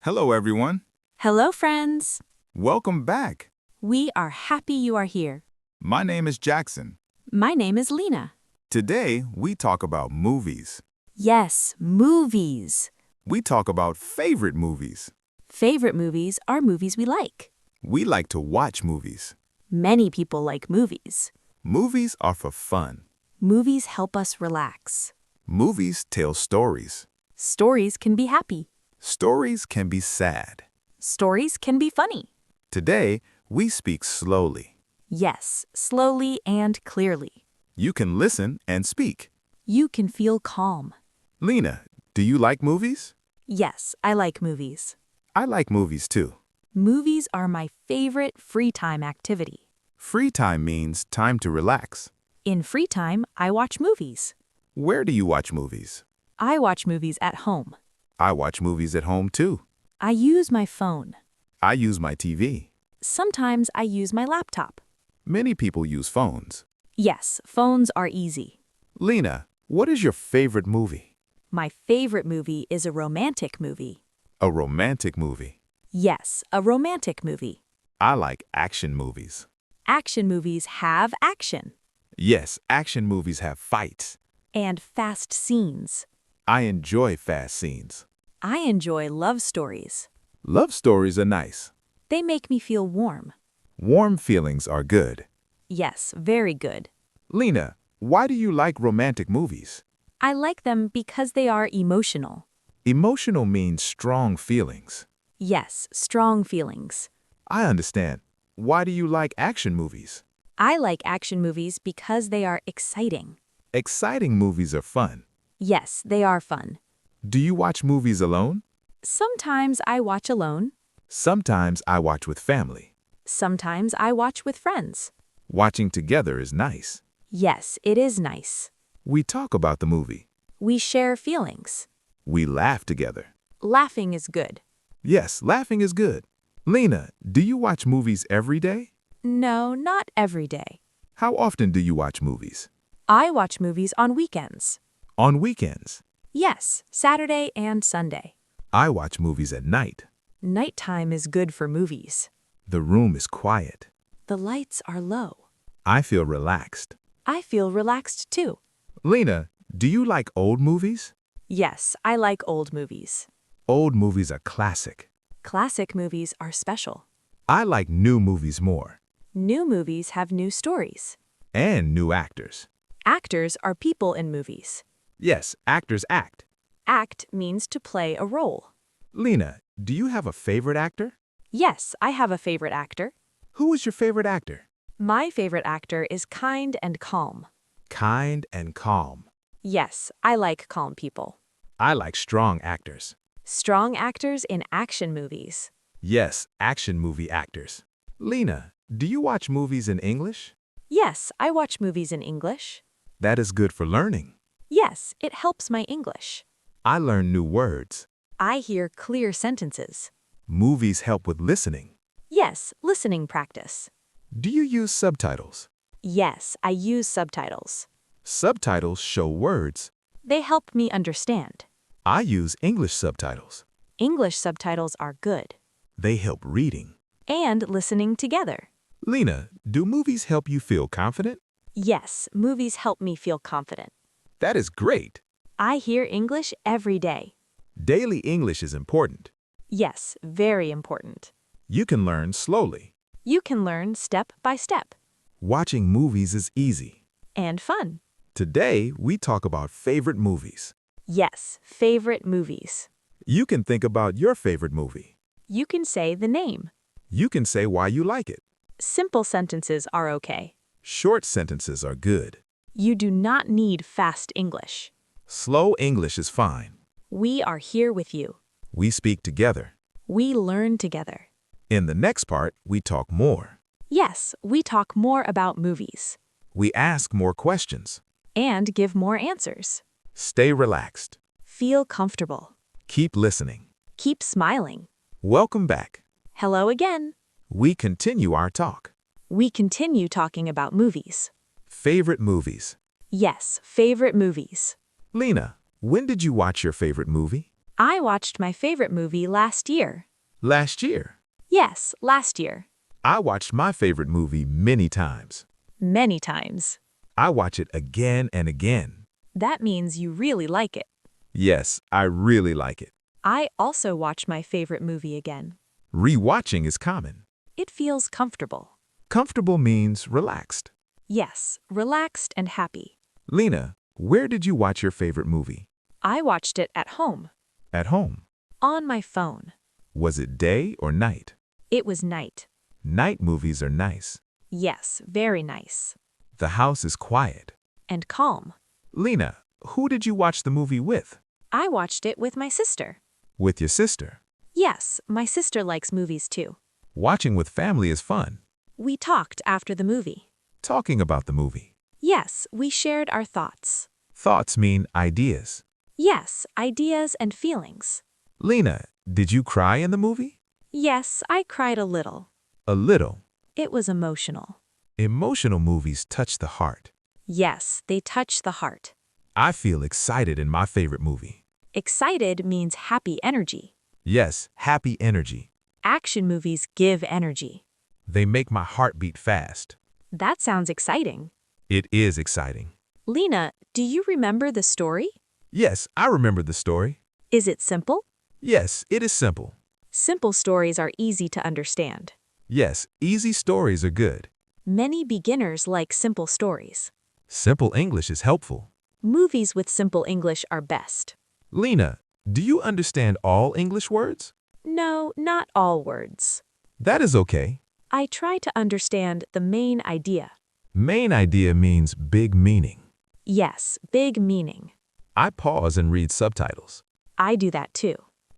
Hello, everyone. Hello, friends. Welcome back. We are happy you are here. My name is Jackson. My name is Lina. Today, we talk about movies. Yes, movies. We talk about favorite movies. Favorite movies are movies we like. We like to watch movies. Many people like movies. Movies are for fun. Movies help us relax. Movies tell stories. Stories can be happy. Stories can be sad. Stories can be funny. Today, we speak slowly. Yes, slowly and clearly. You can listen and speak. You can feel calm. Lina, do you like movies? Yes, I like movies. I like movies too. Movies are my favorite free time activity. Free time means time to relax. In free time, I watch movies. Where do you watch movies? I watch movies at home. I watch movies at home too. I use my phone. I use my TV. Sometimes I use my laptop. Many people use phones. Yes, phones are easy. Lina, what is your favorite movie? My favorite movie is a romantic movie. A romantic movie. Yes, a romantic movie. I like action movies. Action movies have action Yes, action movies have fights. and fast scenes. I enjoy fast scenes. I enjoy love stories. Love stories are nice. They make me feel warm. Warm feelings are good. Yes, very good. Lina, why do you like romantic movies? I like them because they are emotional. Emotional means strong feelings. Yes, strong feelings. I understand. Why do you like action movies? I like action movies because they are exciting. Exciting movies are fun. Yes, they are fun. Do you watch movies alone? Sometimes I watch alone. Sometimes I watch with family. Sometimes I watch with friends. Watching together is nice. Yes, it is nice. We talk about the movie. We share feelings. We laugh together. Laughing is good. Yes, laughing is good. Lina, do you watch movies every day? No, not every day. How often do you watch movies? I watch movies on weekends. On weekends. Yes, Saturday and Sunday. I watch movies at night. Nighttime is good for movies. The room is quiet. The lights are low. I feel relaxed. I feel relaxed too. Lina, do you like old movies? Yes, I like old movies. Old movies are classic. Classic movies are special. I like new movies more. New movies have new stories. And new actors. Actors are people in movies. Yes, actors act. Act means to play a role. Lina, do you have a favorite actor? Yes, I have a favorite actor. Who is your favorite actor? My favorite actor is kind and calm. Kind and calm. Yes, I like calm people. I like strong actors. Strong actors in action movies. Yes, action movie actors. Lina, do you watch movies in English? Yes, I watch movies in English. That is good for learning. Yes, it helps my English. I learn new words. I hear clear sentences. Movies help with listening. Yes, listening practice. Do you use subtitles? Yes, I use subtitles. Subtitles show words. They help me understand. I use English subtitles. English subtitles are good. They help reading. And listening together. Lina, do movies help you feel confident? Yes, movies help me feel confident. That is great. I hear English every day. Daily English is important. Yes, very important. You can learn slowly. You can learn step by step. Watching movies is easy. And fun. Today, we talk about favorite movies. Yes, favorite movies. You can think about your favorite movie. You can say the name. You can say why you like it. Simple sentences are okay. Short sentences are good. You do not need fast English. Slow English is fine. We are here with you. We speak together. We learn together. In the next part, we talk more. Yes, we talk more about movies. We ask more questions. And give more answers. Stay relaxed. Feel comfortable. Keep listening. Keep smiling. Welcome back. Hello again. We continue our talk. We continue talking about movies. Favorite movies. Yes, favorite movies. Lina, when did you watch your favorite movie? I watched my favorite movie last year. Last year. Yes, last year. I watched my favorite movie many times. Many times. I watch it again and again. That means you really like it. Yes, I really like it. I also watch my favorite movie again. Rewatching is common. It feels comfortable. Comfortable means relaxed. Yes, relaxed and happy. Lina, where did you watch your favorite movie? I watched it at home. At home. On my phone. Was it day or night? It was night. Night movies are nice. Yes, very nice. The house is quiet. And calm. Lina, who did you watch the movie with? I watched it with my sister. With your sister. Yes, my sister likes movies too. Watching with family is fun. We talked after the movie. Talking about the movie. Yes, we shared our thoughts. Thoughts mean ideas. Yes, ideas and feelings. Lina, did you cry in the movie? Yes, I cried a little. A little. It was emotional. Emotional movies touch the heart. Yes, they touch the heart. I feel excited in my favorite movie. Excited means happy energy. Yes, happy energy. Action movies give energy. They make my heart beat fast. That sounds exciting. It is exciting. Lina, do you remember the story? Yes, I remember the story. Is it simple? Yes, it is simple. Simple stories are easy to understand. Yes, easy stories are good. Many beginners like simple stories. Simple English is helpful. Movies with simple English are best. Lina, do you understand all English words? No, not all words. That is okay. I try to understand the main idea. Main idea means big meaning. Yes, big meaning. I pause and read subtitles. I do that too.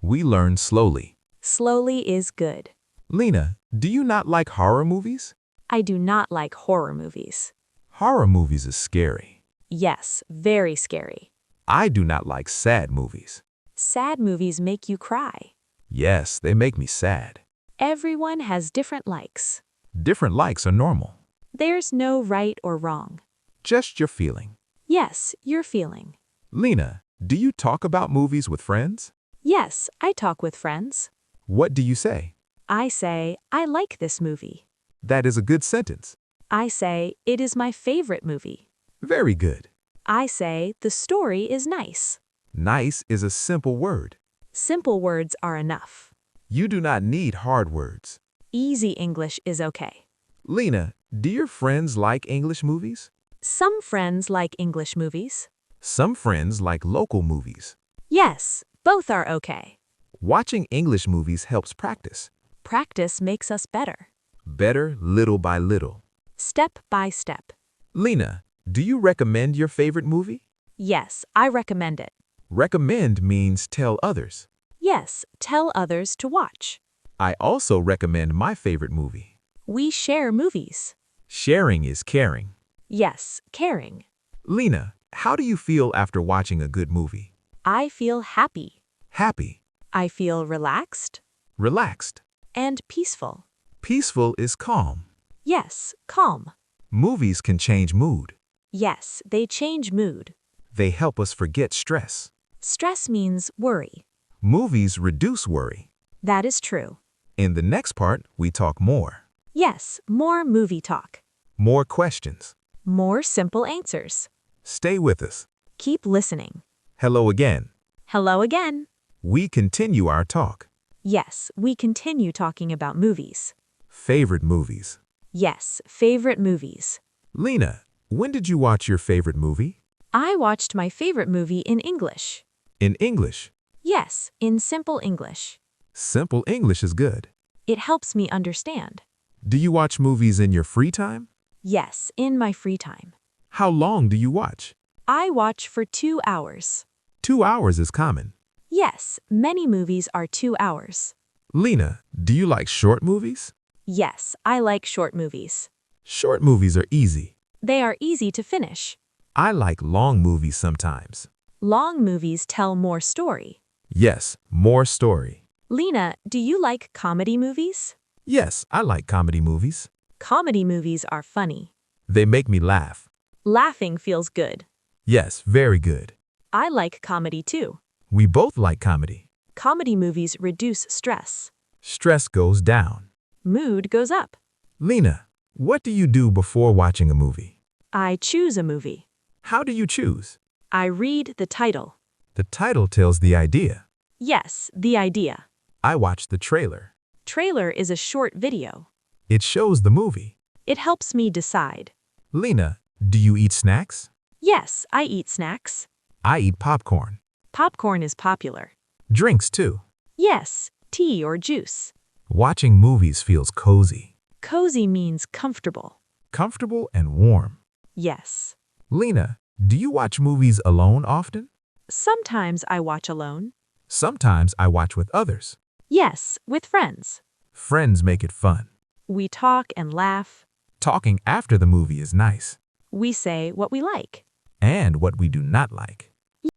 We learn slowly. Slowly is good. Lina, do you not like horror movies? I do not like horror movies. Horror movies is scary. Yes, very scary. I do not like sad movies. Sad movies make you cry. Yes, they make me sad. Everyone has different likes. Different likes are normal. There's no right or wrong. Just your feeling. Yes, your feeling. Lina, do you talk about movies with friends? Yes, I talk with friends. What do you say? I say, I like this movie. That is a good sentence. I say, it is my favorite movie. Very good. I say, the story is nice. Nice is a simple word. Simple words are enough. You do not need hard words. Easy English is okay. Lina, do your friends like English movies? Some friends like English movies. Some friends like local movies. Yes, both are okay. Watching English movies helps practice. Practice makes us better. Better little by little. Step by step. Lina, do you recommend your favorite movie? Yes, I recommend it. Recommend means tell others. Yes, tell others to watch. I also recommend my favorite movie. We share movies. Sharing is caring. Yes, caring. Lina, how do you feel after watching a good movie? I feel happy. Happy. I feel relaxed. Relaxed. And peaceful. Peaceful is calm. Yes, calm. Movies can change mood. Yes, they change mood. They help us forget stress. Stress means worry. Movies reduce worry. That is true. In the next part, we talk more. Yes, more movie talk. More questions. More simple answers. Stay with us. Keep listening. Hello again. Hello again. We continue our talk. Yes, we continue talking about movies. Favorite movies. Yes, favorite movies. Lina, when did you watch your favorite movie? I watched my favorite movie in English. In English. Yes, in simple English. Simple English is good. It helps me understand. Do you watch movies in your free time? Yes, in my free time. How long do you watch? I watch for 2 hours. 2 hours is common. Yes, many movies are 2 hours. Lina, do you like short movies? Yes, I like short movies. Short movies are easy. They are easy to finish. I like long movies sometimes. Long movies tell more story. Yes, more story. Lina, do you like comedy movies? Yes, I like comedy movies. Comedy movies are funny. They make me laugh. Laughing feels good. Yes, very good. I like comedy too. We both like comedy. Comedy movies reduce stress. Stress goes down. Mood goes up. Lina, what do you do before watching a movie? I choose a movie. How do you choose? I read the title. The title tells the idea. Yes, the idea. I watch the trailer. Trailer is a short video. It shows the movie. It helps me decide. Lina, do you eat snacks? Yes, I eat snacks. I eat popcorn. Popcorn is popular. Drinks too. Yes, tea or juice. Watching movies feels cozy. Cozy means comfortable. Comfortable and warm. Yes. Lina, do you watch movies alone often? Sometimes I watch alone. Sometimes I watch with others. Yes, with friends. Friends make it fun. We talk and laugh. Talking after the movie is nice. We say what we like. And what we do not like.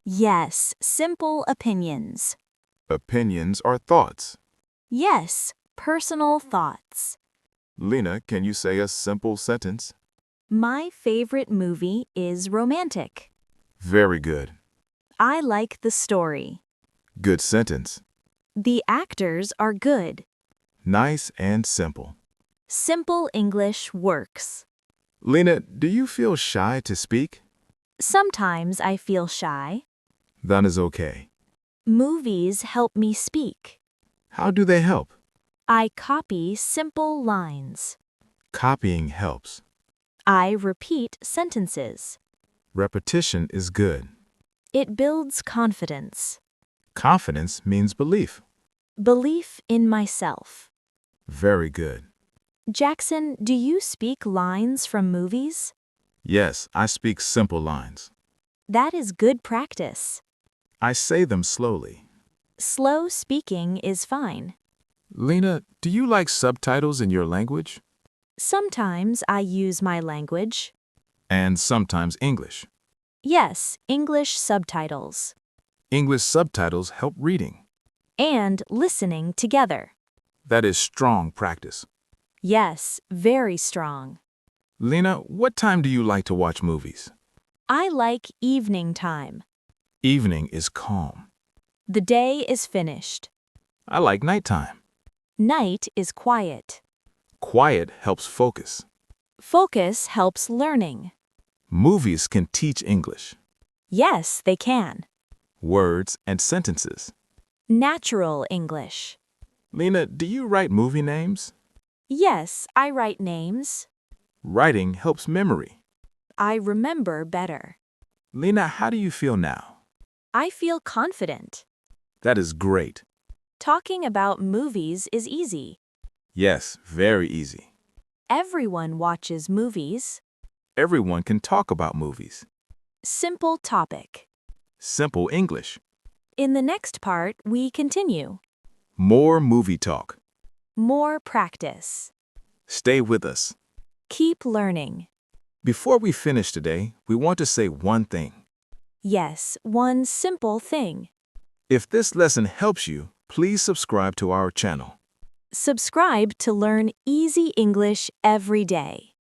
Yes, simple opinions. Opinions are thoughts. Yes, personal thoughts. Lina, can you say a simple sentence? My favorite movie is romantic. Very good. I like the story. Good sentence. The actors are good. Nice and simple. Simple English works. Lina, do you feel shy to speak? Sometimes I feel shy. That is okay. Movies help me speak. How do they help? I copy simple lines. Copying helps. I repeat sentences. Repetition is good. It builds confidence. Confidence means belief. Belief in myself. Very good. Jackson, do you speak lines from movies? Yes, I speak simple lines. That is good practice. I say them slowly. Slow speaking is fine. Lina, do you like subtitles in your language? Sometimes I use my language. And sometimes English. Yes, English subtitles. English subtitles help reading. And listening together. That is strong practice. Yes, very strong. Lina, what time do you like to watch movies? I like evening time. Evening is calm. The day is finished. I like nighttime. Night is quiet. Quiet helps focus. Focus helps learning. Movies can teach English, Yes, they can. words and sentences. Natural English. Lina, do you write movie names? Yes, I write names. Writing helps memory. I remember better. Lina, how do you feel now? I feel confident. That is great. Talking about movies is easy. Yes, very easy. Everyone watches movies. Everyone can talk about movies. Simple topic. Simple English. In the next part, we continue. More movie talk. More practice. Stay with us. Keep learning. Before we finish today, we want to say one thing. Yes, one simple thing. If this lesson helps you, please subscribe to our channel. Subscribe to learn easy English every day.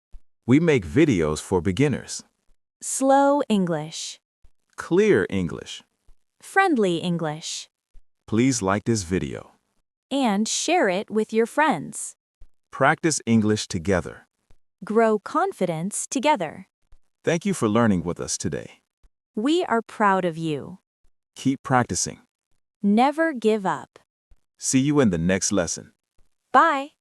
We make videos for beginners. Slow English. Clear English. Friendly English. Please like this video. And share it with your friends. Practice English together. Grow confidence together. Thank you for learning with us today. We are proud of you. Keep practicing. Never give up. See you in the next lesson. Bye.